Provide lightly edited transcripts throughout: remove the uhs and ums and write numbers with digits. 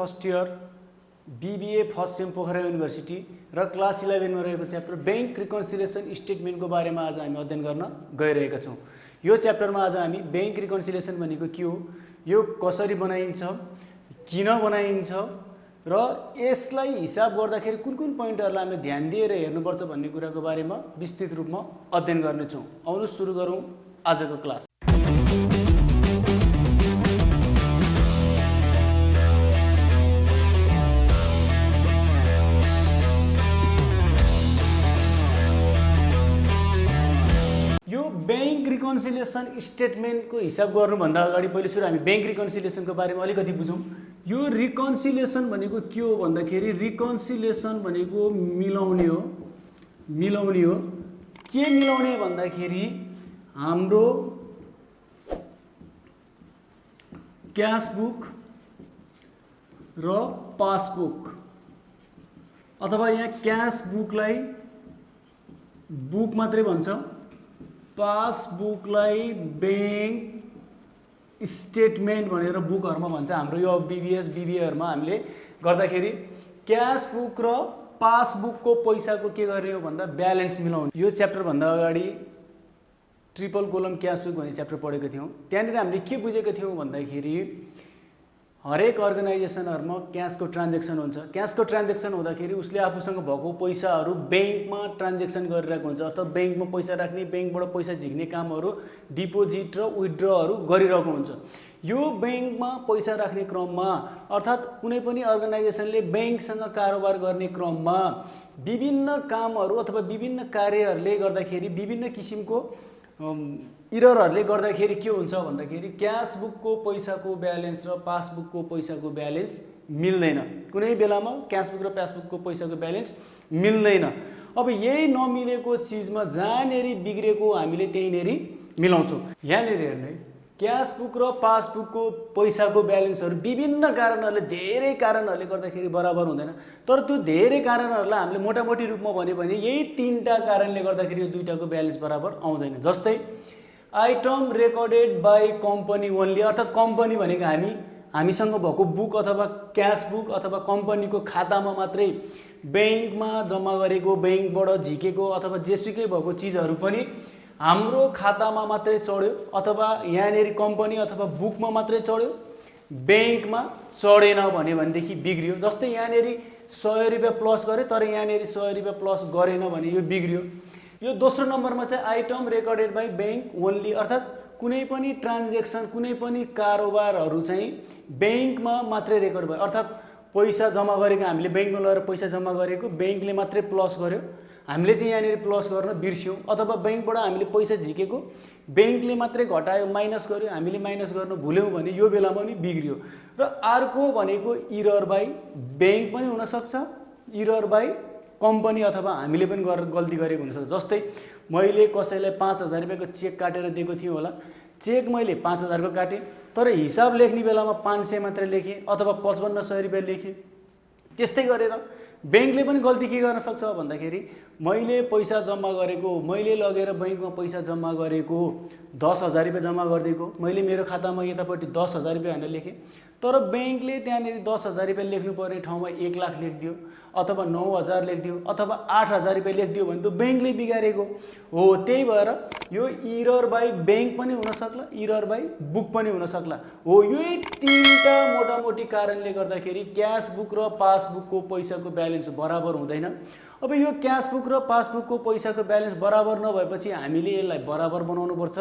First year BBA first sem Pokhara university र class 11 मा रहेको च्याप्टर बैंक रिकन्सिलिएसन स्टेटमेन्टको बारेमा आज हामी अध्ययन गर्न गइरहेका छौं। यो च्याप्टरमा आज हामी बैंक रिकन्सिलिएसन भनेको के हो, यो कसरी बनाइन्छ, किन बनाइन्छ र यसलाई हिसाब गर्दाखेरि कुन कुन पोइन्टहरुलाई हामीले ध्यान दिएर हेर्नुपर्छ भन्ने कुराको बारेमा विस्तृत रूपमा अध्ययन गर्ने छौं। आउनुहोस् सुरु गरौं आजको क्लास। बैंक रिकन्सिलिएसन स्टेटमेन्टको हिसाब गर्नुभन्दा अगाडि पहिले सुरु हामी बैंक रिकन्सिलिएसनको बारेमा अलिकति बुझौं। यो रिकन्सिलिएसन भनेको के हो भन्दाखेरि रिकन्सिलिएसन भनेको मिलाउने हो। के मिलाउने भन्दाखेरि हाम्रो क्याश बुक र पासबुक अथवा यहाँ क्याश बुकलाई बुक मात्रै भन्छ, पासबुकलाई बैंक स्टेटमेन्ट भनेर बुकहरुमा भन्छ। हाम्रो यो बीबीएहरुमा हामीले गर्दाखेरि क्याश बुक र पासबुकको पैसाको के गर्ने हो भन्दा ब्यालेन्स मिलाउने। यो च्याप्टर भन्दा अगाडि ट्रिपल कोलम क्याश बुक भन्ने च्याप्टर पढेको थियौं। त्यहाँनिर हामीले के बुझेको थियौं भन्दाखेरि हरेक अर्गनाइजेसनहरुमा क्याशको ट्रान्ज्याक्सन हुन्छ। क्याशको ट्रान्ज्याक्सन हुँदाखेरि उसले आफूसँग भएको पैसाहरु बैंकमा ट्रान्ज्याक्सन गरिरहेको हुन्छ अथवा बैंकमा पैसा राख्ने, बैंकबाट पैसा झिक्ने कामहरु, डिपोजिट र विथड्रहरु गरिरहेको हुन्छ। यो बैंकमा पैसा राख्ने क्रममा अर्थात कुनै पनि अर्गनाइजेसनले बैंकसँग कारोबार गर्ने क्रममा विभिन्न कामहरु अथवा विभिन्न कार्यहरुले गर्दाखेरि विभिन्न किसिमको इररहरुले गर्दाखेरि के हुन्छ भन्दाखेरि क्याश बुकको पैसाको ब्यालेन्स र पासबुकको पैसाको ब्यालेन्स मिल्दैन। कुनै बेलामा क्याश बुक र पासबुकको पैसाको ब्यालेन्स मिल्दैन। अब यही नमिलेको चीजमा जहाँनेरि बिग्रेको हामीले त्यहीनेरि मिलाउँछौं। यहाँनेरि हेर्नु, क्याश बुक र पासबुकको पैसाको ब्यालेन्सहरु विभिन्न कारणहरुले धेरै कारणहरुले गर्दाखेरि बराबर हुँदैन। तर त्यो धेरै कारणहरुलाई हामीले मोटामोटी रूपमा भन्यो भने यही तीनटा कारणले गर्दाखेरि यो दुईटाको ब्यालेन्स बराबर आउँदैन। जस्तै item recorded by company only अर्थात कम्पनी भनेको हामीसँग भएको बुक अथवा क्याश बुक अथवा कम्पनीको खातामा मात्रै बैंकमा जम्मा गरेको, बैंकबाट झिकेको अथवा जेसुकै भएको चीजहरु पनि हाम्रो खातामा मात्रै चढ्यो अथवा यहाँनेरि कम्पनी अथवा बुकमा मात्रै चढ्यो, बैंकमा चढेन भनेदेखि बिग्रियो। जस्तै यहाँनेरि 100 रुपैयाँ प्लस गरे तर यहाँनेरि 100 रुपैयाँ प्लस गरेन भने यो बिग्रियो। यो दोस्रो नम्बरमा चाहिँ item recorded by bank only अर्थात कुनै पनि ट्रान्ज्याक्सन, कुनै पनि कारोबारहरु चाहिँ बैंकमा मात्रै रेकर्ड भयो। अर्थात पैसा जम्मा गरेको हामीले बैंकमा लगेर पैसा जम्मा गरेको बैंकले मात्रै प्लस गर्यो, हामीले चाहिँ यहाँनेरि प्लस गर्न बिर्स्यौं अथवा बैंकबाट हामीले पैसा झिकेको बैंकले मात्रै घटायो, माइनस गर्यो, हामीले माइनस गर्न भुल्यौं भने यो बेलामा पनि बिग्रियो। र अर्को भनेको इरर बाइ बैंक पनि हुन सक्छ, इरर बाइ कम्पनी अथवा हामीले पनि गल्ती गरेको हुन सक्छ। जस्तै मैले कसैलाई 5000 रुपैयाँको चेक काटेर दिएको थिएँ होला, चेक मैले 5000 को काटे तर हिसाब लेख्ने बेलामा 500 मात्र लेखेँ अथवा 5500 रुपैयाँ लेखेँ। त्यस्तै गरेर बैंकले पनि गल्ती के गर्न सक्छ भन्दाखेरि मैले पैसा जम्मा गरेको, मैले लगेर बैंकमा पैसा जम्मा गरेको 10000 रुपैयाँ जम्मा गरिदिएको, मैले मेरो खातामा यतापट्टि 10000 रुपैयाँ भनेर लेखेँ तर बैंकले त्यहाँनेरि 10000 रुपैयाँ लेख्नु पर्ने ठाउँमा 1 लाख लेखिदियो अथवा 9000 लेखिदियो अथवा 8000 रुपैयाँ लेखिदियो भने त बैंकले बिगारेको हो। त्यही भएर यो इरर बाइ बैंक पनि हुन सक्ला, इरर बाइ बुक पनि हुन सक्ला हो। यो तीनटा मोटामोटी कारणले गर्दाखेरि क्याश बुक र पासबुकको पैसाको ब्यालेन्स बराबर हुँदैन। अब यो क्याश बुक र पासबुकको पैसाको ब्यालेन्स बराबर नभएपछि हामीले यसलाई बराबर बनाउनु पर्छ।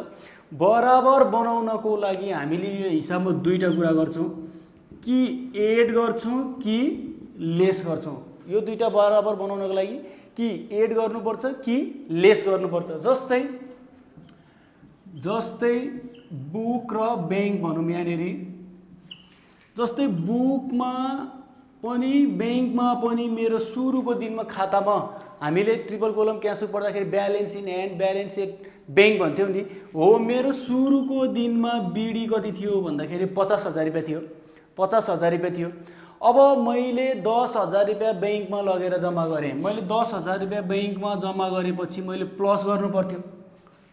बराबर बनाउनको लागि हामीले यो हिसाबमा दुईटा कुरा गर्छौं, कि एड गर्छौं कि लेस गर्छौं। यो दुईटा बराबर बनाउनको लागि कि एड गर्नुपर्छ कि लेस गर्नुपर्छ। जस्तै बुक र बैंक भनौं, यहाँनेरि जस्तै बुकमा पनि बैंकमा पनि मेरो सुरुको दिनमा खातामा हामीले ट्रिपल कोलम क्याश बुक पढ्दाखेरि balance in hand, balance at bank भन्थ्यौ नि हो। मेरो सुरुको दिनमा बिडी कति थियो भन्दाखेरि 50000 रुपैयाँ थियो, 50000 रुपैयाँ थियो। अब मैले 10000 रुपैयाँ बैंकमा लगेर जम्मा गरेँ। मैले 10000 रुपैयाँ बैंकमा जम्मा गरेपछि मैले प्लस गर्नु पर्थ्यो।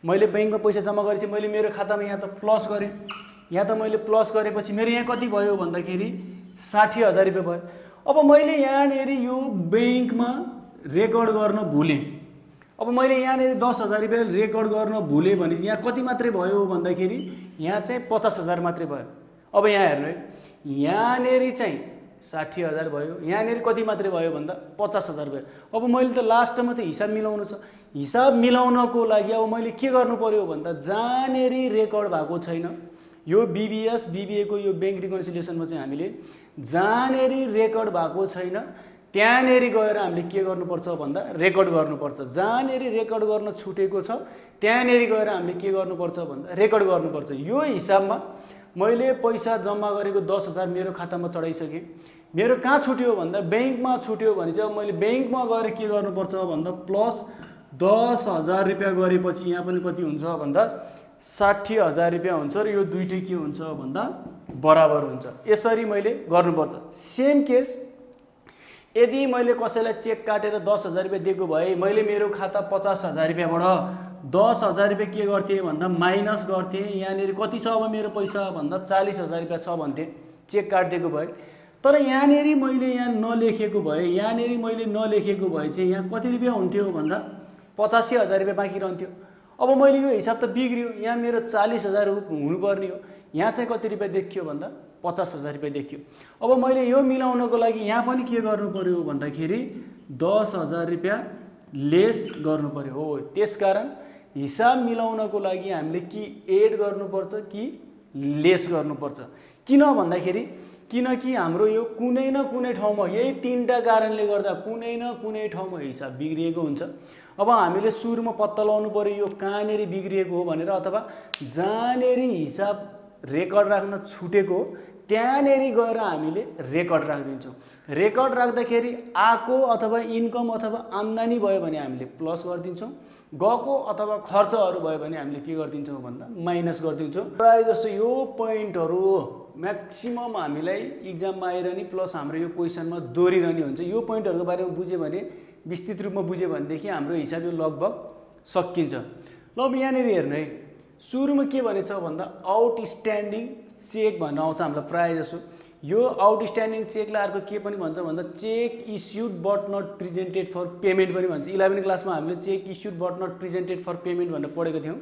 मैले बैंकमा पैसा जम्मा गरेपछि मैले मेरो खातामा यहाँ त प्लस गरेँ, यहाँ त मैले प्लस गरेपछि मेरो यहाँ कति भयो भन्दाखेरि 60,000 रुपियाँ भयो। अब मैले यहाँनिर यो ब्याङ्कमा रेकर्ड गर्न भुलेँ। अब मैले यहाँनिर 10,000 रुपियाँ रेकर्ड गर्न भुलेँ भने चाहिँ यहाँ कति मात्रै भयो भन्दाखेरि यहाँ चाहिँ 50,000 मात्रै भयो। अब यहाँ हेर्नु है, यहाँनिर चाहिँ 60,000 भयो, यहाँनिर कति मात्रै भयो भन्दा 50,000 भयो। अब मैले त लास्टमा त हिसाब मिलाउनु छ। हिसाब मिलाउनको लागि अब मैले के गर्नु पर्यो भन्दा जहाँनिर रेकर्ड भएको छैन, यो बीबीएस बीबीएको यो ब्याङ्क रिकन्सिलिएसनमा चाहिँ हामीले जहाँनिर रेकर्ड भएको छैन त्यहाँनिर गएर हामीले के गर्नुपर्छ भन्दा रेकर्ड गर्नुपर्छ। जहाँनिर रेकर्ड गर्न छुटेको छ त्यहाँनिर गएर हामीले के गर्नुपर्छ भन्दा रेकर्ड गर्नुपर्छ। यो हिसाबमा मैले पैसा जम्मा गरेको 10,000 मेरो खातामा चढाइसकेँ। मेरो कहाँ छुट्यो भन्दा ब्याङ्कमा छुट्यो भने चाहिँ अब मैले ब्याङ्कमा गएर के गर्नुपर्छ भन्दा प्लस 10,000 रुपियाँ गरेपछि यहाँ पनि कति हुन्छ भन्दा 60,000 रुपियाँ हुन्छ र यो दुइटै के हुन्छ भन्दा बराबर हुन्छ। यसरी मैले गर्नुपर्छ। सेम केस यदि मैले कसैलाई चेक काटेर 10,000 रुपियाँ दिएको भए मैले मेरो खाता 50,000 रुपियाँबाट 10,000 रुपियाँ के गर्थेँ भन्दा माइनस गर्थेँ। यहाँनिर कति छ अब मेरो पैसा भन्दा 40,000 रुपियाँ छ भन्थेँ चेक काटिदिएको भए। तर यहाँनिर मैले यहाँ नलेखेको भए, यहाँनिर मैले नलेखेको भए चाहिँ यहाँ कति रुपियाँ हुन्थ्यो भन्दा 85,000 रुपियाँ बाँकी रहन्थ्यो। अब मैले यो हिसाब त बिग्रियो, यहाँ मेरो 40,000 हुनुपर्ने हो, यहाँ चाहिँ कति रुपियाँ देखियो भन्दा 50,000 रुपियाँ देखियो। अब मैले यो मिलाउनको लागि यहाँ पनि के गर्नु पर्यो भन्दाखेरि 10,000 रुपियाँ लेस गर्नु पर्यो हो। त्यसकारण हिसाब मिलाउनको लागि हामीले कि एड गर्नुपर्छ कि लेस गर्नुपर्छ। किन भन्दाखेरि किनकि हाम्रो यो कुनै न कुनै ठाउँमा यही तीनटा कारणले गर्दा कुनै न कुनै ठाउँमा हिसाब बिग्रिएको हुन्छ। अब हामीले सुरुमा पत्ता लगाउनु पर्यो यो कहाँनिर बिग्रिएको हो भनेर, अथवा जहाँनिर हिसाब रेकर्ड राख्न छुटेको त्यहाँनिर गएर हामीले रेकर्ड राखिदिन्छौँ। रेकर्ड राख्दाखेरि आएको अथवा इन्कम अथवा आम्दानी भयो भने हामीले प्लस गरिदिन्छौँ, गएको अथवा खर्चहरू भयो भने हामीले के गरिदिन्छौँ भन्दा माइनस गरिदिन्छौँ। प्रायः जस्तो यो पोइन्टहरू म्याक्सिमम हामीलाई इक्जाममा आइरहने प्लस हाम्रो यो क्वेसनमा दोहोरिरहने हुन्छ। यो पोइन्टहरूको बारेमा बुझ्यो भने विस्तृत रूपमा बुझ्यो भनेदेखि हाम्रो हिसाब यो लगभग सकिन्छ। ल अब यहाँनिर हेर्नु है, सुरुमा के भनेछ भन्दा आउटस्ट्यान्डिङ चेक भन्नु आउँछ हामीलाई प्रायः जसो। यो आउटस्ट्यान्डिङ चेकलाई अर्को के पनि भन्छ भन्दा cheque issued but not presented for payment पनि भन्छ। 11 क्लासमा हामीले cheque issued but not presented for payment भनेर पढेको थियौँ।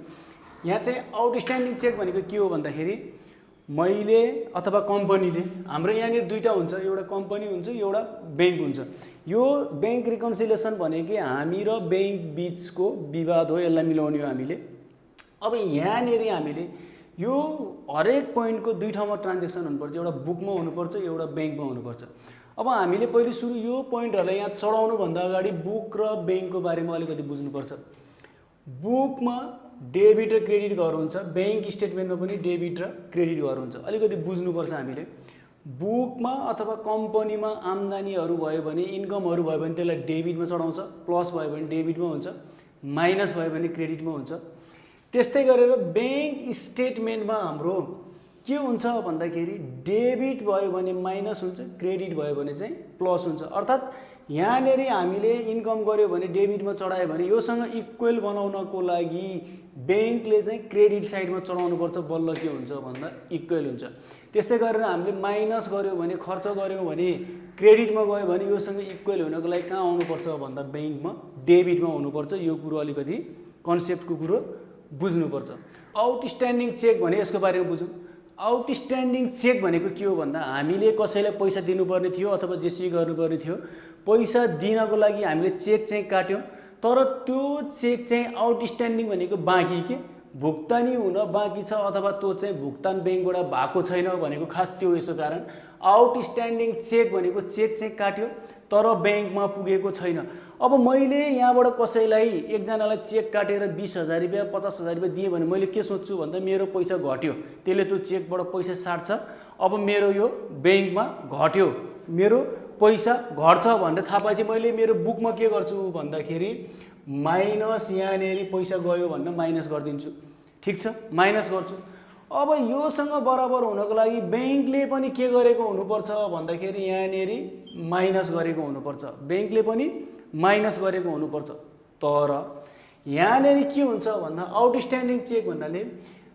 यहाँ चाहिँ आउटस्ट्यान्डिङ चेक भनेको के हो भन्दाखेरि मैले अथवा कम्पनीले, हाम्रो यहाँनिर दुईवटा हुन्छ, एउटा कम्पनी हुन्छ एउटा ब्याङ्क हुन्छ। यो ब्याङ्क रिकन्सिलिएसन भनेको हामी र ब्याङ्क बिचको विवाद हो, यसलाई मिलाउने हो हामीले। अब यहाँनिर हामीले यो हरेक पोइन्टको दुई ठाउँमा ट्रान्जेक्सन हुनुपर्छ, एउटा बुकमा हुनुपर्छ एउटा ब्याङ्कमा हुनुपर्छ। अब हामीले पहिले सुरु यो पोइन्टहरूलाई यहाँ चढाउनुभन्दा अगाडि बुक र ब्याङ्कको बारेमा अलिकति बुझ्नुपर्छ। बुकमा डेबिट र क्रेडिट घर हुन्छ, ब्याङ्क स्टेटमेन्टमा पनि डेबिट र क्रेडिट घर हुन्छ। अलिकति बुझ्नुपर्छ हामीले। बुकमा अथवा कम्पनीमा आम्दानीहरू भयो भने, इन्कमहरू भयो भने त्यसलाई डेबिटमा चढाउँछ, प्लस भयो भने डेबिटमा हुन्छ, माइनस भयो भने क्रेडिटमा हुन्छ। त्यस्तै गरेर ब्याङ्क स्टेटमेन्टमा हाम्रो के हुन्छ भन्दाखेरि डेबिट भयो भने माइनस हुन्छ, क्रेडिट भयो भने चाहिँ प्लस हुन्छ। अर्थात् यहाँनिर हामीले इन्कम गर्यो भने डेबिटमा चढायो भने योसँग इक्वल बनाउनको लागि ब्याङ्कले चाहिँ क्रेडिट साइडमा चढाउनुपर्छ, बल्ल के हुन्छ भन्दा इक्वल हुन्छ। त्यस्तै गरेर हामीले माइनस गर्यो भने, खर्च गर्यो भने, क्रेडिटमा गयो भने योसँग इक्वल हुनको लागि कहाँ आउनुपर्छ भन्दा ब्याङ्कमा डेबिटमा हुनुपर्छ। यो कुरो अलिकति कन्सेप्टको कुरो बुझ्नुपर्छ। आउटस्ट्यान्डिङ चेक भने यसको बारेमा बुझौँ। आउटस्ट्यान्डिङ चेक भनेको के हो भन्दा हामीले कसैलाई पैसा दिनुपर्ने थियो अथवा जेसी गर्नुपर्ने थियो, पैसा दिनको लागि हामीले चेक चाहिँ काट्यौँ, तर त्यो चेक चाहिँ आउटस्ट्यान्डिङ भनेको बाँकी के भुक्तानी हुन बाँकी छ अथवा त्यो चाहिँ भुक्तान ब्याङ्कबाट भएको छैन भनेको खास त्यो यसो कारण आउटस्ट्यान्डिङ चेक भनेको चेक चाहिँ काट्यो तर ब्याङ्कमा पुगेको छैन। अब मैले यहाँबाट कसैलाई एकजनालाई चेक काटेर 20,000 रुपियाँ 50,000 रुपियाँ दिएँ भने मैले के सोच्छु भन्दा मेरो पैसा घट्यो, त्यसले त्यो चेकबाट पैसा साट्छ, अब मेरो यो ब्याङ्कमा घट्यो, मेरो पैसा घट्छ भनेर थाहा पाएपछि मैले मेरो बुकमा के गर्छु भन्दाखेरि माइनस यहाँनिर पैसा गयो भनेर माइनस गरिदिन्छु। ठिक छ, माइनस गर्छु। अब योसँग बराबर हुनको लागि ब्याङ्कले पनि के गरेको हुनुपर्छ भन्दाखेरि यहाँनिर माइनस गरेको हुनुपर्छ, ब्याङ्कले पनि माइनस गरेको हुनुपर्छ। तर यहाँनिर के हुन्छ भन्दा आउटस्ट्यान्डिङ चेक भन्नाले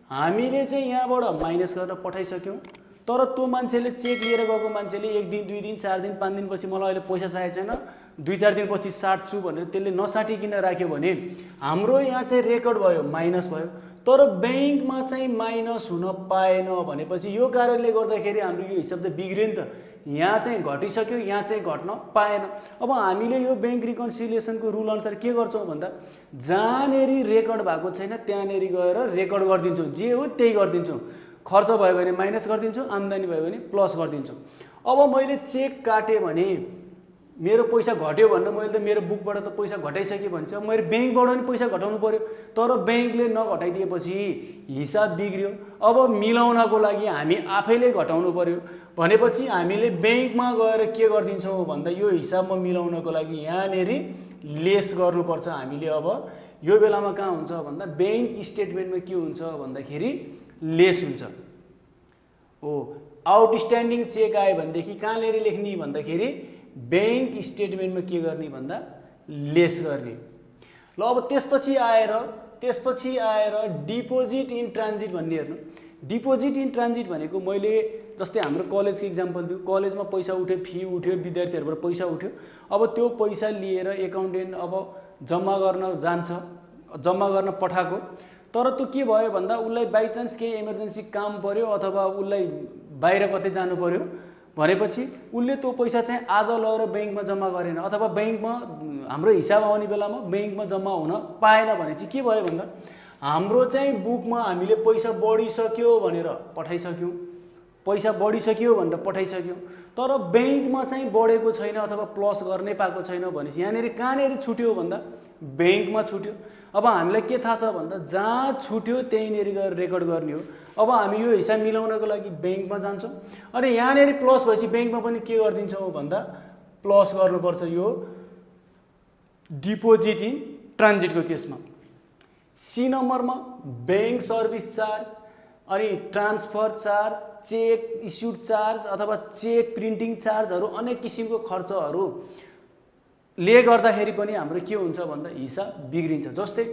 हामीले चाहिँ यहाँबाट माइनस गरेर पठाइसक्यौँ, तर त्यो मान्छेले चेक लिएर गएको मान्छेले 1 दिन 2 दिन 4 दिन 5 दिनपछि मलाई अहिले पैसा चाहिएको छैन 2-4 दिनपछि साट्छु भनेर त्यसले नसाटिकन राख्यो भने हाम्रो यहाँ चाहिँ रेकर्ड भयो, माइनस भयो। तर ब्याङ्कमा चाहिँ माइनस हुन पाएन भनेपछि यो कारणले गर्दाखेरि हाम्रो यो हिसाब त बिग्रियो नि त। यहाँ चाहिँ घटिसक्यो, यहाँ चाहिँ घट्न पाएन। अब हामीले यो ब्याङ्क रिकन्सिलिएसनको रुल अनुसार के गर्छौँ भन्दा जहाँनेरि रेकर्ड भएको छैन त्यहाँनेरि गएर रेकर्ड गरिदिन्छौँ, जे हो त्यही गरिदिन्छौँ। खर्च भयो भने माइनस गरिदिन्छौँ, आम्दानी भयो भने प्लस गरिदिन्छौँ। अब मैले चेक काटेँ भने मेरो पैसा घट्यो भन्न मैले त मेरो बुकबाट त पैसा घटाइसकेँ भन्छ, मैले ब्याङ्कबाट पनि पैसा घटाउनु पर्यो। तर ब्याङ्कले नघटाइदिएपछि हिसाब बिग्रियो। अब मिलाउनको लागि हामी आफैले घटाउनु पर्यो भनेपछि हामीले ब्याङ्कमा गएर के गरिदिन्छौँ भन्दा यो हिसाबमा मिलाउनको लागि यहाँनेरि लेस गर्नुपर्छ हामीले। अब यो बेलामा कहाँ हुन्छ भन्दा ब्याङ्क स्टेटमेन्टमा के हुन्छ भन्दाखेरि लेस हुन्छ। हो आउटस्ट्यान्डिङ चेक आयो भनेदेखि कहाँनेरि लेख्ने भन्दाखेरि ब्याङ्क स्टेटमेन्टमा के गर्ने भन्दा लेस गर्ने। ल अब त्यसपछि आएर डिपोजिट इन ट्रान्जिट भन्ने हेर्नु। डिपोजिट इन ट्रान्जिट भनेको मैले जस्तै हाम्रो कलेजको इक्जाम्पल दिउँ, कलेजमा पैसा उठ्यो, फी उठ्यो, विद्यार्थीहरूबाट पैसा उठ्यो। अब त्यो पैसा लिएर एकाउन्टेन्ट अब जम्मा गर्न जान्छ, जम्मा गर्न पठाएको। तर त्यो के भयो भन्दा उसलाई बाइचान्स केही इमर्जेन्सी काम पर्यो अथवा उसलाई बाहिर कतै जानु पर्यो भनेपछि उसले त्यो पैसा चाहिँ आज लगेर ब्याङ्कमा जम्मा गरेन अथवा ब्याङ्कमा हाम्रो हिसाब आउने बेलामा ब्याङ्कमा जम्मा हुन पाएन भने चाहिँ के भयो भन्दा हाम्रो चाहिँ बुकमा हामीले पैसा बढिसक्यो भनेर पठाइसक्यौँ, पैसा बढिसक्यो भनेर पठाइसक्यौँ। तर ब्याङ्कमा चाहिँ बढेको छैन अथवा प्लस गर्नै पाएको छैन भनेपछि यहाँनिर कहाँनिर छुट्यो भन्दा ब्याङ्कमा छुट्यो। अब हामीलाई के थाहा छ भन्दा जहाँ छुट्यो त्यहीँनिर गएर रेकर्ड गर्ने हो। अब हामी यो हिसाब मिलाउनको लागि ब्याङ्कमा जान्छौँ अनि यहाँनिर प्लस भएपछि ब्याङ्कमा पनि के गरिदिन्छौँ भन्दा प्लस गर्नुपर्छ। यो डिपोजिट इन ट्रान्जिटको केसमा सी नम्बरमा ब्याङ्क सर्भिस चार्ज अनि transfer charge, check issued charge अथवा चेक प्रिन्टिङ चार्जहरू अनेक किसिमको खर्चहरूले गर्दाखेरि पनि हाम्रो के हुन्छ भन्दा हिसाब बिग्रिन्छ। जस्तै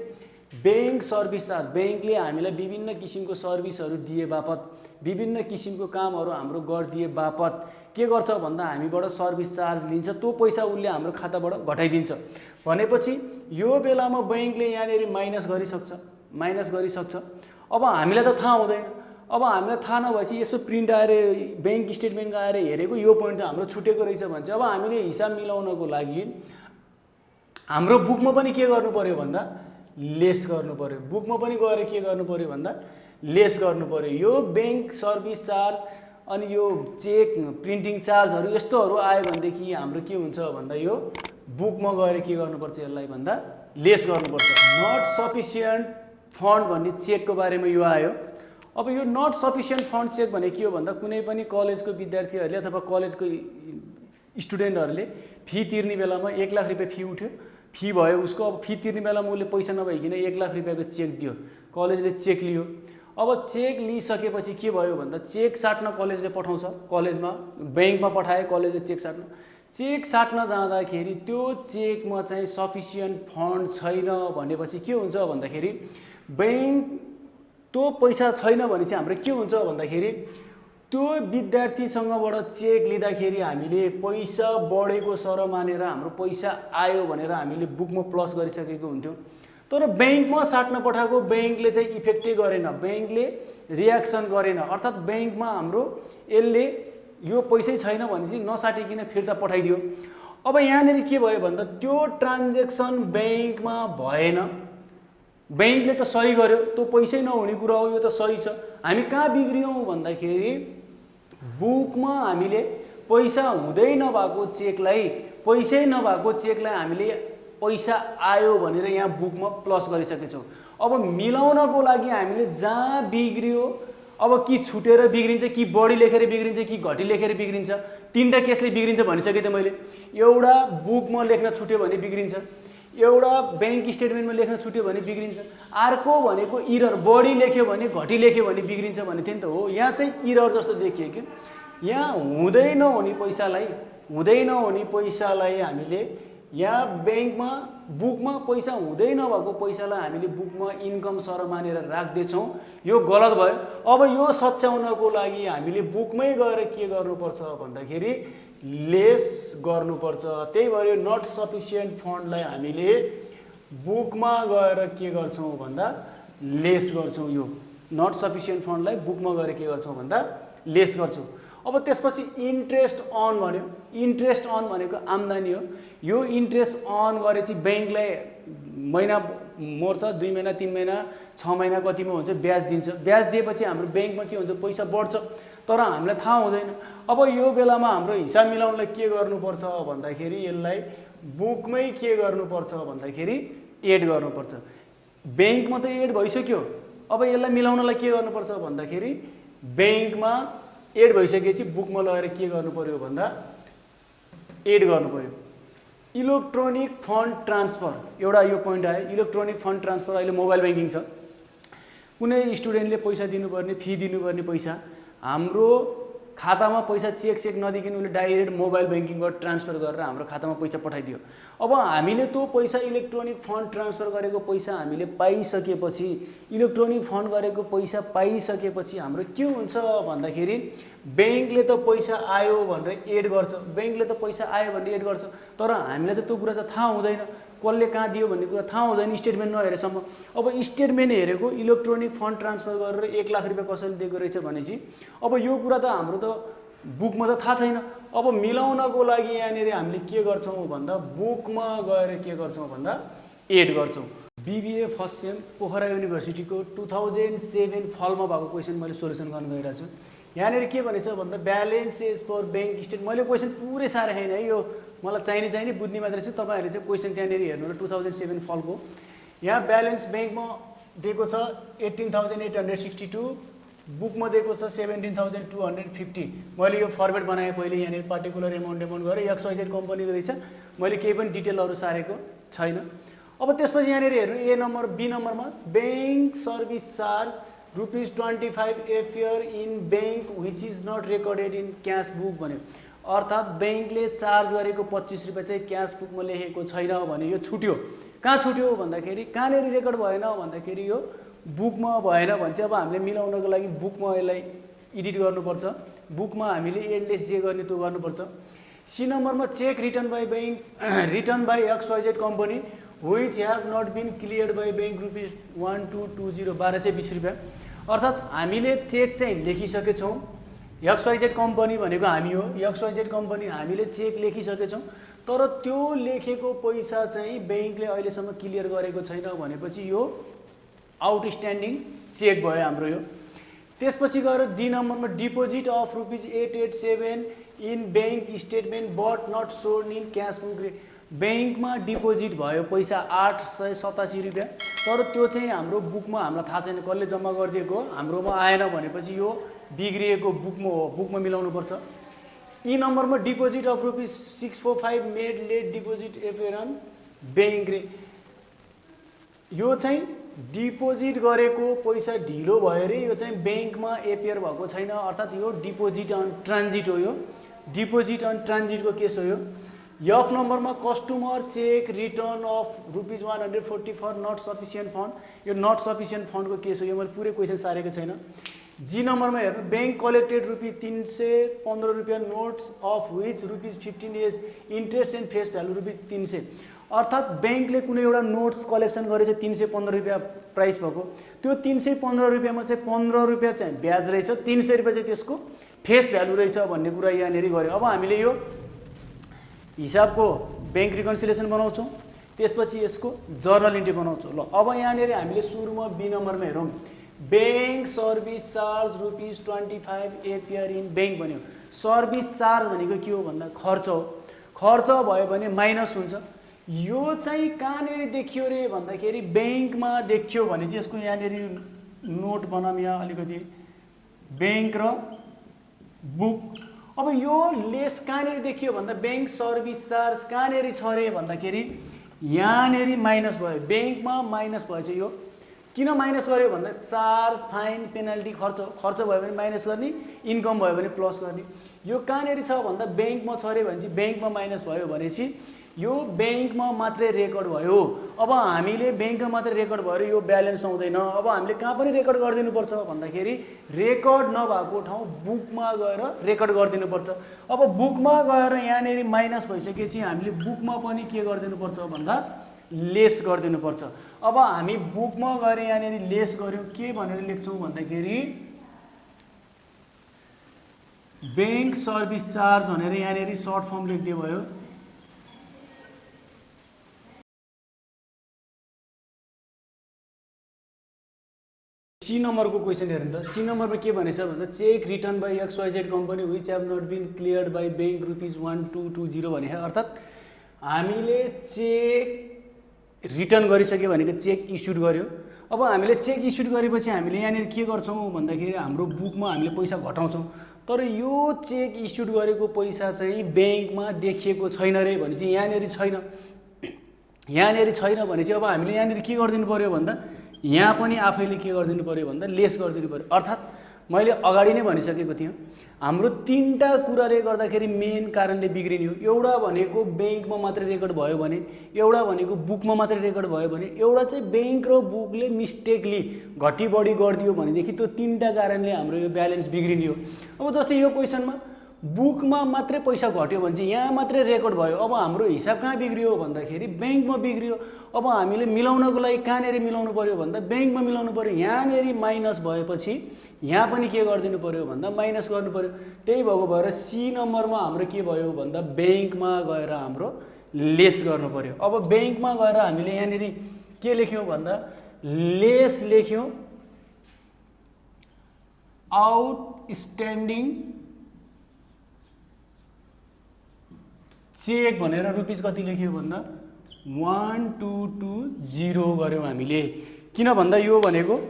ब्याङ्क सर्भिस चार्ज, ब्याङ्कले हामीलाई विभिन्न किसिमको सर्भिसहरू दिए बापत, विभिन्न किसिमको कामहरू हाम्रो गरिदिए बापत के गर्छ भन्दा हामीबाट सर्भिस चार्ज लिन्छ। त्यो पैसा उसले हाम्रो खाताबाट घटाइदिन्छ भनेपछि यो बेलामा ब्याङ्कले यहाँनिर माइनस गरिसक्छ। अब हामीलाई त थाहा हुँदैन। अब हामीलाई थाहा नभएपछि यसो प्रिन्ट आएर ब्याङ्क स्टेटमेन्ट आएर हेरेको यो पोइन्ट त हाम्रो छुटेको रहेछ भने चाहिँ अब हामीले हिसाब मिलाउनको लागि हाम्रो बुकमा पनि के गर्नु पर्यो भन्दा लेस गर्नु पर्यो। बुकमा पनि गएर के गर्नु पर्यो भन्दा लेस गर्नु पर्यो। यो ब्याङ्क सर्भिस चार्ज अनि यो चेक प्रिन्टिङ चार्जहरू यस्तोहरू आयो भनेदेखि हाम्रो के हुन्छ भन्दा यो बुकमा गएर के गर्नुपर्छ यसलाई भन्दा लेस गर्नुपर्छ। नट सफिसियन्ट फन्ड भन्ने चेकको बारेमा यो आयो। अब यो नट सफिसियन्ट फन्ड चेक भने के हो भन्दा कुनै पनि कलेजको विद्यार्थीहरूले अथवा कलेजको स्टुडेन्टहरूले फी तिर्ने बेलामा 1 लाख रुपियाँ फी उठ्यो, फी भयो उसको। अब फी तिर्ने बेलामा उसले पैसा नभइकन 1 लाख रुपियाँको चेक दियो, कलेजले चेक लियो। अब चेक लिइसकेपछि के भयो भन्दा चेक साट्न कलेजले पठाउँछ, कलेजमा ब्याङ्कमा पठाए कलेजले चेक साट्न। चेक साट्न जाँदाखेरि त्यो चेकमा चाहिँ सफिसियन्ट फन्ड छैन भनेपछि के हुन्छ भन्दाखेरि ब्याङ्क त्यो पैसा छैन भने चाहिँ हाम्रो के हुन्छ भन्दाखेरि त्यो विद्यार्थीसँगबाट चेक लिँदाखेरि हामीले पैसा बढेको सर मानेर हाम्रो पैसा आयो भनेर हामीले बुकमा प्लस गरिसकेको हुन्थ्यौँ। तर ब्याङ्कमा साट्न पठाएको ब्याङ्कले चाहिँ इफेक्टै गरेन, ब्याङ्कले रियाक्सन गरेन। अर्थात् ब्याङ्कमा हाम्रो यसले यो पैसै छैन भने चाहिँ नसाटिकन फिर्ता पठाइदियो। अब यहाँनिर के भयो भन्दा त्यो ट्रान्जेक्सन ब्याङ्कमा भएन, ब्याङ्कले त सही गर्यो, त्यो पैसै नहुने कुरा हो, यो त सही छ। हामी कहाँ बिग्रियौँ भन्दाखेरि बुकमा हामीले पैसा हुँदै नभएको चेकलाई, पैसै नभएको चेकलाई हामीले पैसा आयो भनेर यहाँ बुकमा प्लस गरिसकेछौँ। अब मिलाउनको लागि हामीले जहाँ बिग्रियो, अब कि छुटेर बिग्रिन्छ कि बढी लेखेर बिग्रिन्छ कि घटी लेखेर बिग्रिन्छ, तीनटा केसले बिग्रिन्छ भनिसकेँ त मैले। एउटा बुकमा लेख्न छुट्यो भने बिग्रिन्छ, एउटा ब्याङ्क स्टेटमेन्टमा लेख्न छुट्यो भने बिग्रिन्छ, अर्को भनेको इरर, बढी लेख्यो भने घटी लेख्यो भने बिग्रिन्छ भने थियो नि त। हो यहाँ चाहिँ इरर जस्तो देखियो कि यहाँ हुँदै नहुने पैसालाई हामीले यहाँ ब्याङ्कमा बुकमा पैसा हुँदै नभएको पैसालाई हामीले बुकमा इन्कम सर मानेर राख्दैछौँ, यो गलत भयो। अब यो सच्याउनको लागि हामीले बुकमै गएर के गर्नुपर्छ भन्दाखेरि लेस गर्नुपर्छ। त्यही भएर नट सफिसियन्ट फन्डलाई हामीले बुकमा गएर के गर्छौँ भन्दा लेस गर्छौँ। यो नट सफिसियन्ट फन्डलाई बुकमा गएर के गर्छौँ भन्दा लेस गर्छौँ। अब त्यसपछि इन्ट्रेस्ट अन भन्यो। इन्ट्रेस्ट अन भनेको आम्दानी हो। यो इन्ट्रेस्ट अन गरेपछि ब्याङ्कलाई महिना मर्छ, 2 महिना 3 महिना 6 महिना कतिमा हुन्छ ब्याज दिन्छ। ब्याज दिएपछि हाम्रो ब्याङ्कमा के हुन्छ, पैसा बढ्छ, तर हामीलाई थाहा हुँदैन। अब यो बेलामा हाम्रो हिसाब मिलाउनलाई के गर्नुपर्छ भन्दाखेरि यसलाई बुकमै के गर्नुपर्छ भन्दाखेरि एड गर्नुपर्छ। ब्याङ्कमा त एड भइसक्यो, अब यसलाई मिलाउनलाई के गर्नुपर्छ भन्दाखेरि ब्याङ्कमा एड भइसकेपछि बुकमा लगेर के गर्नु पर्यो भन्दा एड गर्नु पर्यो। इलेक्ट्रोनिक फन्ड ट्रान्सफर एउटा यो पोइन्ट आयो। इलेक्ट्रोनिक फन्ड ट्रान्सफर अहिले मोबाइल ब्याङ्किङ छ। कुनै स्टुडेन्टले पैसा दिनुपर्ने, फी दिनुपर्ने पैसा हाम्रो खातामा पैसा चेक नदिकन उसले डाइरेक्ट मोबाइल ब्याङ्किङबाट ट्रान्सफर गरेर हाम्रो खातामा पैसा पठाइदियो। अब हामीले त्यो पैसा इलेक्ट्रोनिक फन्ड ट्रान्सफर गरेको पैसा हामीले पाइसकेपछि, इलेक्ट्रोनिक फन्ड गरेको पैसा पाइसकेपछि हाम्रो के हुन्छ भन्दाखेरि ब्याङ्कले त पैसा आयो भनेर एड गर्छ, ब्याङ्कले त पैसा आयो भनेर एड गर्छ, तर हामीलाई त त्यो कुरा त थाहा हुँदैन, कसले कहाँ दियो भन्ने कुरा थाहा हुँदैन स्टेटमेन्ट नहेरेसम्म। अब स्टेटमेन्ट हेरेको इलेक्ट्रोनिक फन्ड ट्रान्सफर गरेर 1 लाख रुपियाँ कसैले दिएको रहेछ भनेपछि अब यो कुरा त हाम्रो त बुकमा त थाहा छैन। अब मिलाउनको लागि यहाँनिर हामीले के गर्छौँ भन्दा बुकमा गएर के गर्छौँ भन्दा एड गर्छौँ। बिबिए फर्स्ट सेम पोखरा युनिभर्सिटीको 2007 फलमा भएको क्वेसन मैले सोल्युसन गर्न गइरहेको छु। यहाँनिर के भनेछ भन्दा ब्यालेन्सेस फर ब्याङ्क स्टेट। मैले क्वेसन पुरै साह्रै छैन है, यो मलाई चाहिने बुझ्ने मात्रै छ। तपाईँहरूले चाहिँ क्वेसन त्यहाँनिर हेर्नु होला 2007 फलको। यहाँ ब्यालेन्स ब्याङ्कमा दिएको छ 18,862, बुकमा दिएको छ 17,250। मैले यो फर्मेट बनाएँ पहिले, यहाँनिर पार्टिकुलर एमाउन्ट गरेँ। XYZ कम्पनीको रहेछ, मैले केही पनि डिटेलहरू सारेको छैन। अब त्यसपछि यहाँनिर हेर्नु ए नम्बर, बी नम्बरमा bank service charge ₹25 appear in bank which is not recorded in cash book भन्यो। अर्थात् ब्याङ्कले चार्ज गरेको 25 रुपियाँ चाहिँ क्यास बुकमा लेखेको छैन भने यो छुट्यो। कहाँ छुट्यो भन्दाखेरि कहाँनिर रेकर्ड भएन भन्दाखेरि यो बुकमा भएन भने चाहिँ अब हामीले मिलाउनको लागि बुकमा यसलाई एडिट गर्नुपर्छ। बुकमा हामीले एडलेस जे गर्ने त्यो गर्नुपर्छ। सी नम्बरमा cheque return by bank return by XYZ company which have not been cleared by bank ₹1220 1220 रुपियाँ। अर्थात् हामीले चेक चाहिँ लेखिसकेछौँ, XYZ कम्पनी भनेको हामी हो, XYZ कम्पनी हामीले चेक लेखिसकेछौँ, तर त्यो लेखेको पैसा चाहिँ ब्याङ्कले अहिलेसम्म क्लियर गरेको छैन भनेपछि यो आउटस्ट्यान्डिङ चेक भयो हाम्रो यो। त्यसपछि गएर डी नम्बरमा deposit of ₹887 in bank statement but not shown in cash book. ब्याङ्कमा डिपोजिट भयो पैसा 887 रुपियाँ, तर त्यो चाहिँ हाम्रो बुकमा हामीलाई थाहा छैन कसले जम्मा गरिदिएको, हाम्रोमा आएन भनेपछि यो बिग्रिएको बुकमा हो, बुकमा मिलाउनुपर्छ। ई नम्बरमा deposit of ₹645 made late deposit appear in bank रे। यो चाहिँ डिपोजिट गरेको पैसा ढिलो भयो रे, यो चाहिँ ब्याङ्कमा एपियर भएको छैन, अर्थात् यो डिपोजिट अन ट्रान्जिट हो। यो डिपोजिट अन ट्रान्जिटको केस हो यो। एफ नम्बरमा customer cheque return of ₹140 for not sufficient fund, यो नट सफिसियन्ट फन्डको केस हो। यो मैले पुरै क्वेसन सारेको छैन। जी नम्बरमा हेर्नु ब्याङ्क कलेक्टेड ₹315 रुपियाँ notes of which ₹15 is interest and face value ₹300। अर्थात् ब्याङ्कले कुनै एउटा नोट्स कलेक्सन गरेछ 315 रुपियाँ प्राइस भएको, त्यो 315 रुपियाँमा चाहिँ 15 रुपियाँ चाहिँ ब्याज रहेछ, 300 रुपियाँ चाहिँ त्यसको फेस भ्यालु रहेछ भन्ने कुरा यहाँनिर गऱ्यो। अब हामीले यो हिसाबको ब्याङ्क रिकन्सिलिएसन बनाउँछौँ, त्यसपछि यसको जर्नल इन्ट्री बनाउँछौँ। ल अब यहाँनिर हामीले सुरुमा बी नम्बरमा हेरौँ। Bank service charge ₹25 appear in bank भन्यो। सर्भिस चार्ज भनेको के हो भन्दा खर्च हो। खर्च भयो भने माइनस हुन्छ। यो चाहिँ कहाँनिर देखियो रे भन्दाखेरि ब्याङ्कमा देखियो भने चाहिँ यसको यहाँनिर नोट बनाऊँ यहाँ अलिकति, ब्याङ्क र बुक। अब यो लेस कहाँनिर देखियो भन्दा ब्याङ्क सर्भिस चार्ज कहाँनिर छ रे भन्दाखेरि यहाँनिर माइनस भयो, ब्याङ्कमा माइनस भएछ। यो किन माइनस गर्यो भन्दा चार्ज फाइन पेनल्टी खर्च, खर्च भयो भने माइनस गर्ने, इन्कम भयो भने प्लस गर्ने। यो कहाँनिर छ भन्दा ब्याङ्कमा छ रे भने चाहिँ ब्याङ्कमा माइनस भयो भनेपछि यो ब्याङ्कमा मात्रै रेकर्ड भयो। अब हामीले ब्याङ्कमा मात्रै रेकर्ड भएर यो ब्यालेन्स आउँदैन। अब हामीले कहाँ पनि रेकर्ड गरिदिनुपर्छ भन्दाखेरि रेकर्ड नभएको ठाउँ बुकमा गएर रेकर्ड गरिदिनुपर्छ। अब बुकमा गएर यहाँनिर माइनस भइसकेपछि हामीले बुकमा पनि के गरिदिनुपर्छ भन्दा लेस गरिदिनुपर्छ। अब हामी बुकमा गएर यहाँनिर लेस गऱ्यौँ, के भनेर लेख्छौँ भन्दाखेरि ब्याङ्क सर्भिस चार्ज भनेर यहाँनिर सर्ट फर्म लेखिदियो भयो। सी नम्बरको क्वेसन हेर्नु त, सी नम्बरमा के भनेछ भन्दा cheque return by XYZ company which have not been cleared by bank ₹1220 भने। अर्थात् हामीले चेक रिटर्न गरिसक्यो भनेको चेक इस्युड गर्यो। अब हामीले चेक इस्युड गरेपछि हामीले यहाँनिर के गर्छौँ भन्दाखेरि हाम्रो बुकमा हामीले पैसा घटाउँछौँ, तर यो चेक इस्युड गरेको पैसा चाहिँ ब्याङ्कमा देखिएको छैन रे भने चाहिँ यहाँनिर छैन। यहाँनिर छैन भने चाहिँ अब हामीले यहाँनिर के गरिदिनु पर्यो भन्दा यहाँ पनि आफैले के गरिदिनु पर्यो भन्दा लेस गरिदिनु पर्यो। अर्थात् मैले अगाडि नै भनिसकेको थिएँ हाम्रो तीनटा कुराले गर्दाखेरि मेन कारणले बिग्रिने हो। एउटा भनेको ब्याङ्कमा मात्रै रेकर्ड भयो भने, एउटा भनेको बुकमा मात्रै रेकर्ड भयो भने, एउटा चाहिँ ब्याङ्क र बुकले मिस्टेकली घटी बढी गरिदियो भनेदेखि त्यो तीनटा कारणले हाम्रो यो ब्यालेन्स बिग्रिने हो। अब जस्तै यो क्वेसनमा बुकमा मात्रै पैसा घट्यो भने चाहिँ यहाँ मात्रै रेकर्ड भयो। अब हाम्रो हिसाब कहाँ बिग्रियो भन्दाखेरि ब्याङ्कमा बिग्रियो। अब हामीले मिलाउनको लागि कहाँनिर मिलाउनु पर्यो भन्दा ब्याङ्कमा मिलाउनु पर्यो। यहाँनिर माइनस भएपछि यहाँ पनि के गरिदिनु पर्यो भन्दा माइनस गर्नु पर्यो। त्यही भएको भएर सी नम्बरमा हाम्रो के भयो भन्दा ब्याङ्कमा गएर हाम्रो लेस गर्नु पर्यो। अब ब्याङ्कमा गएर हामीले यहाँनिर के लेख्यौँ भन्दा लेस लेख्यौँ आउटस्ट्यान्डिङ चेक भनेर रुपिस कति लेख्यो भन्दा 1220 गऱ्यौँ हामीले। किन भन्दा यो भनेको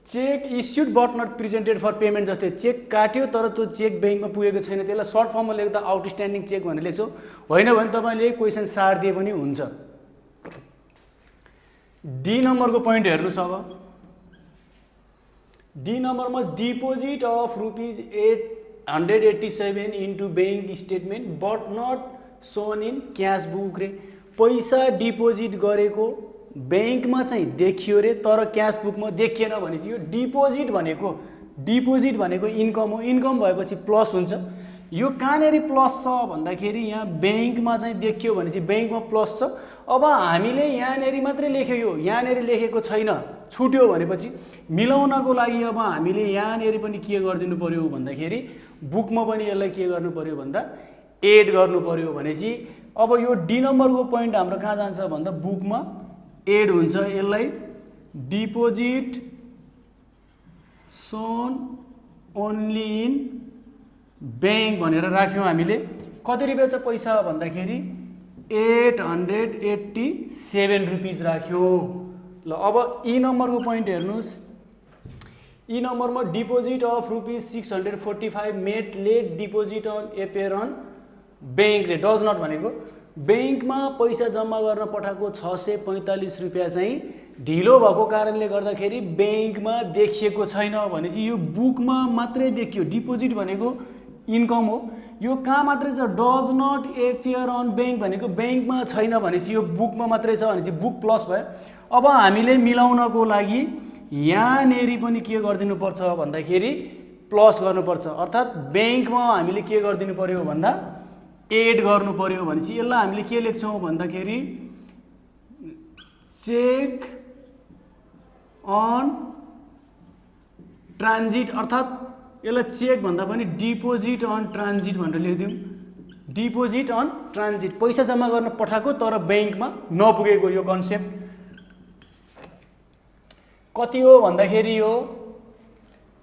cheque issued but not presented for payment जस्तै चेक काट्यो तर त्यो चेक ब्याङ्कमा पुगेको छैन, त्यसलाई सर्ट फर्ममा लेख्दा आउटस्ट्यान्डिङ चेक भनेर लेख्छौँ। होइन भने तपाईँले क्वेसन सारिदिए पनि हुन्छ। डी नम्बरको पोइन्ट हेर्नुहोस्। अब डी नम्बरमा deposit of ₹887 into bank statement but not shown in cash book रे। पैसा डिपोजिट गरेको ब्याङ्कमा चाहिँ देखियो रे तर क्यास बुकमा देखिएन भने चाहिँ यो डिपोजिट भनेको इन्कम हो। इन्कम भएपछि प्लस हुन्छ। यो कहाँनिर प्लस छ भन्दाखेरि यहाँ ब्याङ्कमा चाहिँ देखियो भने चाहिँ ब्याङ्कमा प्लस छ। अब हामीले यहाँनिर मात्रै लेख्यो, यो यहाँनिर लेखेको छैन, छुट्यो भनेपछि मिलाउनको लागि अब हामीले यहाँनिर पनि के गरिदिनु पर्यो भन्दाखेरि बुकमा पनि यसलाई के गर्नु पर्यो भन्दा एड गर्नु पर्यो भने चाहिँ अब यो डी नम्बरको पोइन्ट हाम्रो कहाँ जान्छ भन्दा बुकमा एड हुन्छ। यसलाई deposit shown only in bank भनेर राख्यौँ हामीले। कति रुपियाँ छ पैसा भन्दाखेरि 887 रुपिस राख्यौँ। ल अब ई नम्बरको पोइन्ट हेर्नुहोस्। ई नम्बरमा deposit of ₹645 made late deposit अन एपेयर अन ब्याङ्क रे डज नट भनेको ब्याङ्कमा पैसा जम्मा गर्न पठाएको 645 रुपियाँ चाहिँ ढिलो भएको कारणले गर्दाखेरि ब्याङ्कमा देखिएको छैन भने चाहिँ यो बुकमा मात्रै देखियो। डिपोजिट भनेको इन्कम हो, यो कहाँ मात्रै छ does not appear on bank भनेको ब्याङ्कमा छैन भने चाहिँ यो बुकमा मात्रै छ भने चाहिँ बुक प्लस भयो। अब हामीले मिलाउनको लागि यहाँनेरि पनि के गरिदिनु पर्छ भन्दाखेरि प्लस गर्नुपर्छ। अर्थात् ब्याङ्कमा हामीले के गरिदिनु पर्यो भन्दा एड गर्नु पर्यो भने चाहिँ यसलाई हामीले के लेख्छौँ भन्दाखेरि चेक अन ट्रान्जिट। अर्थात् यसलाई चेक भन्दा पनि डिपोजिट अन ट्रान्जिट भनेर लेखिदिउँ। डिपोजिट अन ट्रान्जिट पैसा जम्मा गर्न पठाएको तर ब्याङ्कमा नपुगेको यो कन्सेप्ट कति हो भन्दाखेरि यो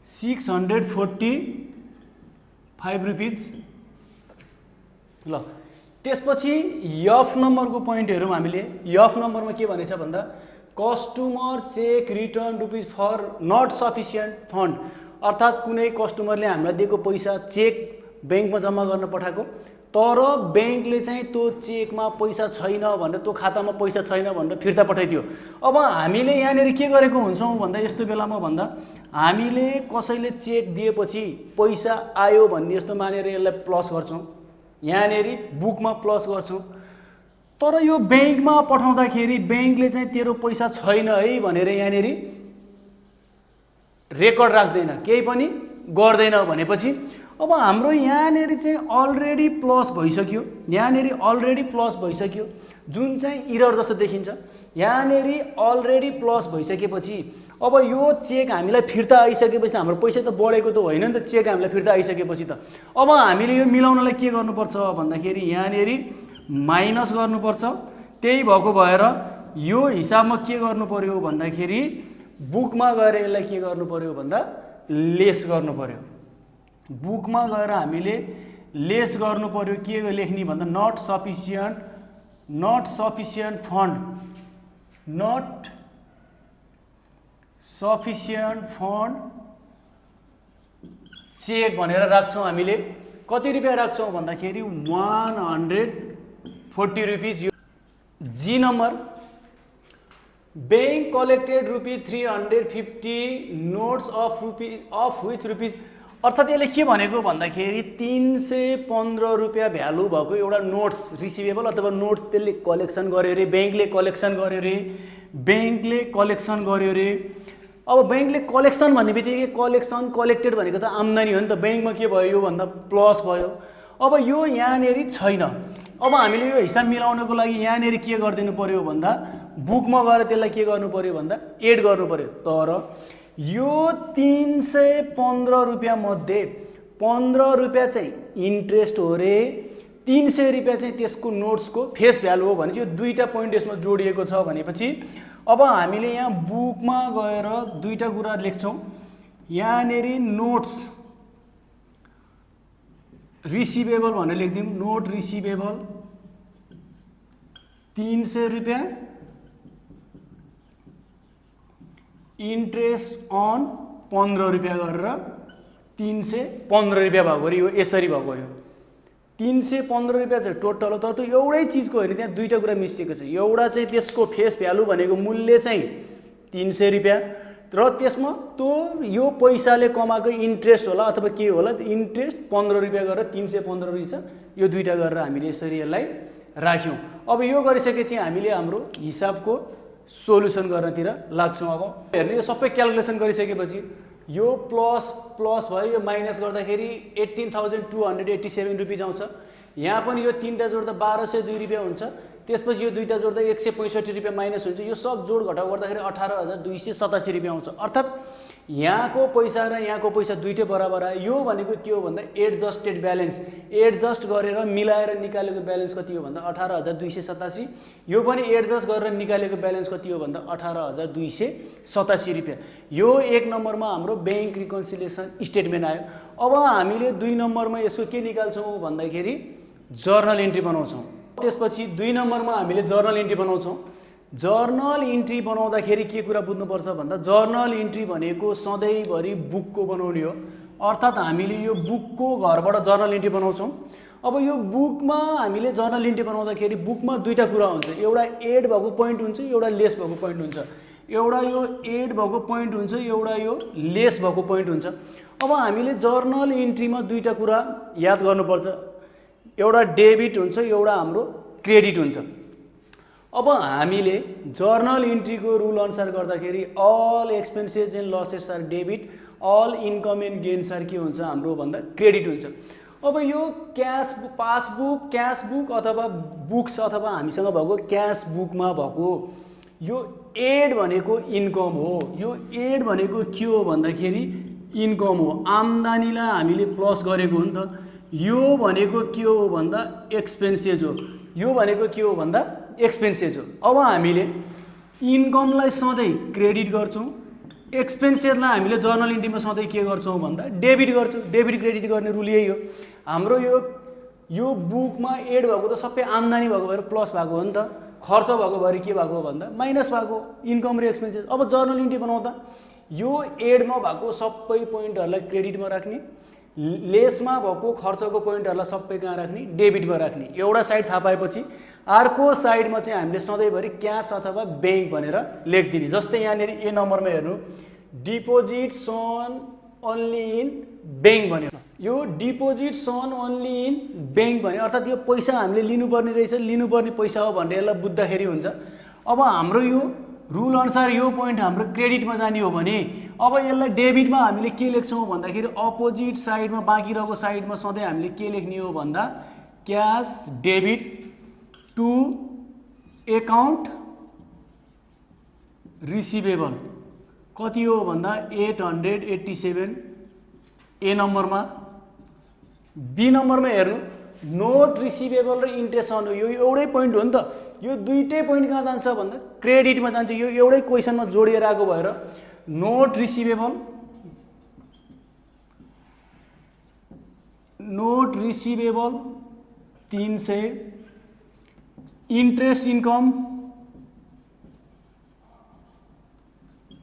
645 रुपिस। ल त्यसपछि एफ नम्बरको पोइन्ट हेरौँ हामीले। एफ नम्बरमा के भनेछ भन्दा customer cheque return rupees for not sufficient fund. अर्थात् कुनै कस्टमरले हामीलाई दिएको पैसा चेक ब्याङ्कमा जम्मा गर्न पठाएको तर ब्याङ्कले चाहिँ त्यो चेकमा पैसा छैन भनेर त्यो खातामा पैसा छैन भनेर फिर्ता पठाइदियो। अब हामीले यहाँनिर के गरेको हुन्छौँ भन्दा यस्तो बेलामा भन्दा हामीले कसैले चेक दिएपछि पैसा आयो भन्ने जस्तो मानेर यसलाई प्लस गर्छौँ, यहाँनिर बुकमा प्लस गर्छौँ। तर यो ब्याङ्कमा पठाउँदाखेरि ब्याङ्कले चाहिँ तेरो पैसा छैन है भनेर यहाँनिर रेकर्ड राख्दैन, केही पनि गर्दैन भनेपछि अब हाम्रो यहाँनिर चाहिँ अलरेडी प्लस भइसक्यो, यहाँनिर अलरेडी प्लस भइसक्यो, जुन चाहिँ इरर जस्तो देखिन्छ। यहाँनिर अलरेडी प्लस भइसकेपछि अब यो चेक हामीलाई फिर्ता आइसकेपछि त हाम्रो पैसा त बढेको त होइन नि त, चेक हामीलाई फिर्ता आइसकेपछि त अब हामीले यो मिलाउनलाई के गर्नुपर्छ भन्दाखेरि यहाँनिर माइनस गर्नुपर्छ। त्यही भएको भएर यो हिसाबमा के गर्नु पर्यो भन्दाखेरि बुकमा गएर यसलाई के गर्नु पर्यो भन्दा लेस गर्नु पर्यो। बुकमा गएर हामीले लेस गर्नु पर्यो, के लेख्ने भन्दा not sufficient fund, not sufficient fund cheque भनेर राख्छौँ हामीले। कति रुपियाँ राख्छौँ भन्दाखेरि 140 rupees. G number bank collected ₹350 notes of which rupees, अर्थात् यसले के भनेको भन्दाखेरि 315 रुपियाँ भ्यालु भएको एउटा नोट्स रिसिभेबल अथवा नोट्स त्यसले कलेक्सन गर्यो अरे, ब्याङ्कले कलेक्सन गर्यो अरे, ब्याङ्कले कलेक्सन गर्यो अरे। अब ब्याङ्कले कलेक्सन भन्ने बित्तिकै कलेक्सन कलेक्टेड भनेको त आम्दानी हो नि त, ब्याङ्कमा के भयो यो भन्दा प्लस भयो। अब यो यहाँनिर छैन। अब हामीले यो हिसाब मिलाउनको लागि यहाँनिर के गरिदिनु पर्यो भन्दा बुकमा गएर त्यसलाई के गर्नु पर्यो भन्दा एड गर्नु पर्यो। तर यो 315 रुपियाँ मध्ये 15 रुपियाँ चाहिँ इन्ट्रेस्ट हो रे, 300 रुपियाँ चाहिँ त्यसको नोट्सको फेस भ्यालु हो भनेपछि यो दुईटा पोइन्ट यसमा जोडिएको छ भनेपछि अब हामीले यहाँ बुकमा गएर दुईटा कुरा लेख्छौँ। यहाँनिर नोट्स रिसिभेबल भनेर लेखिदिउँ, नोट रिसिभेबल 300 रुपियाँ, इन्ट्रेस्ट अन 15 रुपियाँ गरेर 315 रुपियाँ भएको अरे। यो यसरी भएको यो 315 रुपियाँ चाहिँ टोटल हो। तर त्यो एउटै चिजको होइन, त्यहाँ दुईटा कुरा मिसिएको छ। एउटा चाहिँ त्यसको फेस भ्यालु भनेको मूल्य चाहिँ 300 रुपियाँ र त्यसमा त्यो यो पैसाले कमाएको इन्ट्रेस्ट होला अथवा के होला, इन्ट्रेस्ट 15 रुपियाँ गरेर 315 रहेछ। यो दुईटा गरेर हामीले यसरी यसलाई राख्यौँ। अब यो गरिसकेपछि हामीले हाम्रो हिसाबको सोल्युसन गर्नतिर लाग्छौँ। अब हेर्ने यो सबै क्यालकुलेसन गरिसकेपछि यो प्लस प्लस भयो, यो माइनस गर्दाखेरि 18,287 रुपिज आउँछ। यहाँ पनि यो तीनटा जोड्दा 1202 रुपियाँ हुन्छ। त्यसपछि यो दुईटा जोड्दा 165 रुपियाँ माइनस हुन्छ। यो सब जोड घटाउ गर्दाखेरि 18,287 रुपियाँ आउँछ। अर्थात् यहाँको पैसा र यहाँको पैसा दुईटै बराबर आयो। यो भनेको के हो भन्दा एडजस्टेड ब्यालेन्स, एडजस्ट गरेर मिलाएर निकालेको ब्यालेन्स कति हो भन्दा 18,287। यो पनि एडजस्ट गरेर निकालेको ब्यालेन्स कति हो भन्दा 18,287 रुपियाँ। यो एक नम्बरमा हाम्रो ब्याङ्क रिकन्सिलिएसन स्टेटमेन्ट आयो। अब हामीले 2 नम्बरमा यसको के निकाल्छौँ भन्दाखेरि जर्नल इन्ट्री बनाउँछौँ। त्यसपछि 2 नम्बरमा हामीले जर्नल इन्ट्री बनाउँछौँ। जर्नल इन्ट्री बनाउँदाखेरि के कुरा बुझ्नुपर्छ भन्दा जर्नल इन्ट्री भनेको सधैँभरि बुकको बनाउने हो। अर्थात् हामीले यो बुकको घरबाट जर्नल इन्ट्री बनाउँछौँ। अब यो बुकमा हामीले जर्नल इन्ट्री बनाउँदाखेरि बुकमा दुईटा कुरा हुन्छ, एउटा एड भएको पोइन्ट हुन्छ, एउटा लेस भएको पोइन्ट हुन्छ। एउटा यो एड भएको पोइन्ट हुन्छ, एउटा यो लेस भएको पोइन्ट हुन्छ। अब हामीले जर्नल इन्ट्रीमा दुईटा कुरा याद गर्नुपर्छ, एउटा डेबिट हुन्छ, एउटा हाम्रो क्रेडिट हुन्छ। अब हामीले जर्नल इन्ट्रीको रुल अनुसार गर्दाखेरि all expenses and losses are debit, all income and gains are के हुन्छ हाम्रो भन्दा क्रेडिट हुन्छ। अब यो क्यास पासबुक, क्यास बुक अथवा बुक्स अथवा हामीसँग भएको क्यास बुकमा भएको यो एड भनेको इन्कम हो। यो एड भनेको के हो भन्दाखेरि इन्कम हो, आम्दानीलाई हामीले प्लस गरेको हो नि त। यो भनेको के हो भन्दा एक्सपेन्सेस हो, यो भनेको के हो भन्दा एक्सपेन्सेस हो। अब हामीले इन्कमलाई सधैँ क्रेडिट गर्छौँ, एक्सपेन्सेसलाई हामीले जर्नल इन्ट्रीमा सधैँ के गर्छौँ भन्दा डेबिट गर्छौँ। डेबिट क्रेडिट गर्ने रुल यही हो हाम्रो। यो बुकमा एड भएको त सबै आम्दानी भएको भएर प्लस भएको हो नि त, खर्च भएको भएर के भएको हो भन्दा माइनस भएको, इन्कम र एक्सपेन्सेस। अब जर्नल इन्ट्री बनाउँदा यो एडमा भएको सबै पोइन्टहरूलाई क्रेडिटमा राख्ने, लेसमा भएको खर्चको पोइन्टहरूलाई सबै कहाँ राख्ने डेबिटमा राख्ने। एउटा साइड थाहा पाएपछि अर्को साइडमा चाहिँ हामीले सधैँभरि क्यास अथवा ब्याङ्क भनेर लेखिदिने। जस्तै यहाँनिर ए नम्बरमा हेर्नु, deposits on only in bank भन्यो। यो deposits on only in bank भन्यो अर्थात् यो पैसा हामीले लिनुपर्ने रहेछ, लिनुपर्ने पैसा हो भनेर यसलाई बुझ्दाखेरि हुन्छ। अब हाम्रो यो रुल अनुसार यो पोइन्ट हाम्रो क्रेडिटमा जाने हो भने अब यसलाई डेबिटमा हामीले के लेख्छौँ भन्दाखेरि अपोजिट साइडमा बाँकी रहेको साइडमा सधैँ हामीले के लेख्ने हो भन्दा cash debit to account receivable कति हो भन्दा 887 ए नम्बरमा। बी नम्बरमा हेर्नु नोट रिसिभेबल र इन्ट्रेस्ट अन यो एउटै पोइन्ट हो नि त। यो दुईटै पोइन्ट कहाँ जान्छ भन्दा क्रेडिटमा जान्छ। यो एउटै क्वेसनमा जोडिएर आएको भएर नोट रिसिभेबल 300, इन्ट्रेस्ट इन्कम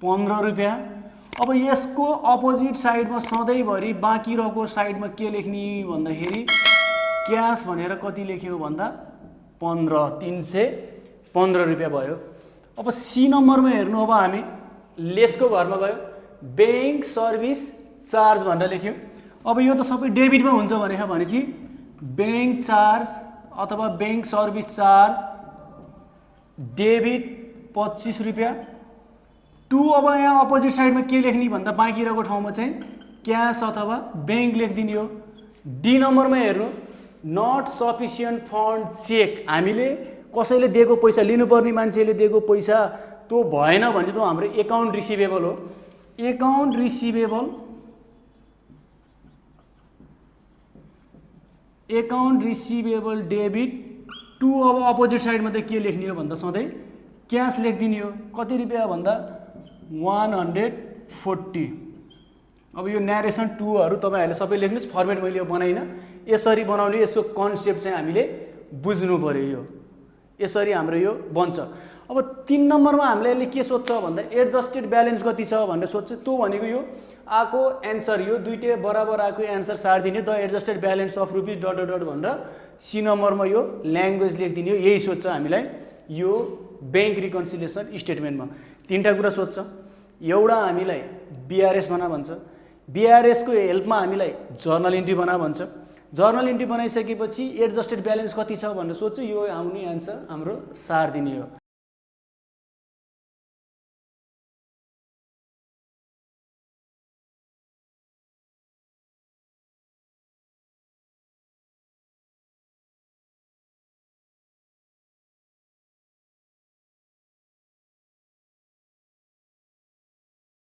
15 रुपियाँ। अब यसको अपोजिट साइडमा सधैँभरि बाँकी रहेको साइडमा के लेख्ने भन्दाखेरि क्यास भनेर कति लेख्यो भन्दा 315 रुपियाँ भयो। अब सी नम्बरमा हेर्नु अब हामी लेसको घरमा गयो ब्याङ्क सर्भिस चार्ज भनेर लेख्यौँ। अब यो त सबै डेबिटमा हुन्छ भनेपछि ब्याङ्क चार्ज अथवा ब्याङ्क सर्भिस चार्ज डेबिट 25 रुपियाँ टु। अब यहाँ अपोजिट साइडमा के लेख्ने भन्दा बाँकी रहेको ठाउँमा चाहिँ क्यास अथवा ब्याङ्क लेखिदिने हो। डी नम्बरमा हेर्नु नट सफिसियन्ट फन्ड चेक हामीले कसैले दिएको पैसा लिनुपर्ने मान्छेले दिएको पैसा त्यो भएन भने त हाम्रो एकाउन्ट रिसिभेबल हो। Account receivable debit to. अब अपोजिट साइडमा त के लेख्ने हो भन्दा सधैँ क्यास लेखिदिने हो। कति रुपियाँ भन्दा 140। अब यो न्यारेसन टुहरू तपाईँहरूले सबै लेख्नुहोस्, फर्मेट मैले यो बनाइनँ। यसरी बनाउने यसको कन्सेप्ट चाहिँ हामीले बुझ्नु पर्यो। यो यसरी हाम्रो यो बन्छ। अब 3 नम्बरमा हामीले यसले के सोध्छ भन्दा एडजस्टेड ब्यालेन्स कति छ भनेर सोध्छ। त्यो भनेको यो आएको एन्सर यो दुईटै बराबर आएको एन्सर सारिदिने the adjusted balance of rupees ... भनेर सी नम्बरमा यो ल्याङ्ग्वेज लेखिदिने हो। यही सोध्छ हामीलाई यो ब्याङ्क रिकन्सिलिएसन स्टेटमेन्टमा। 3टा कुरा सोध्छ। एउटा हामीलाई बिआरएस बना भन्छ, बिआरएसको हेल्पमा हामीलाई जर्नल इन्ट्री बना भन्छ। जर्नल इन्ट्री बनाइसकेपछि एडजस्टेड ब्यालेन्स कति छ भनेर सोध्छु। यो आउने एन्सर हाम्रो सारिदिने हो।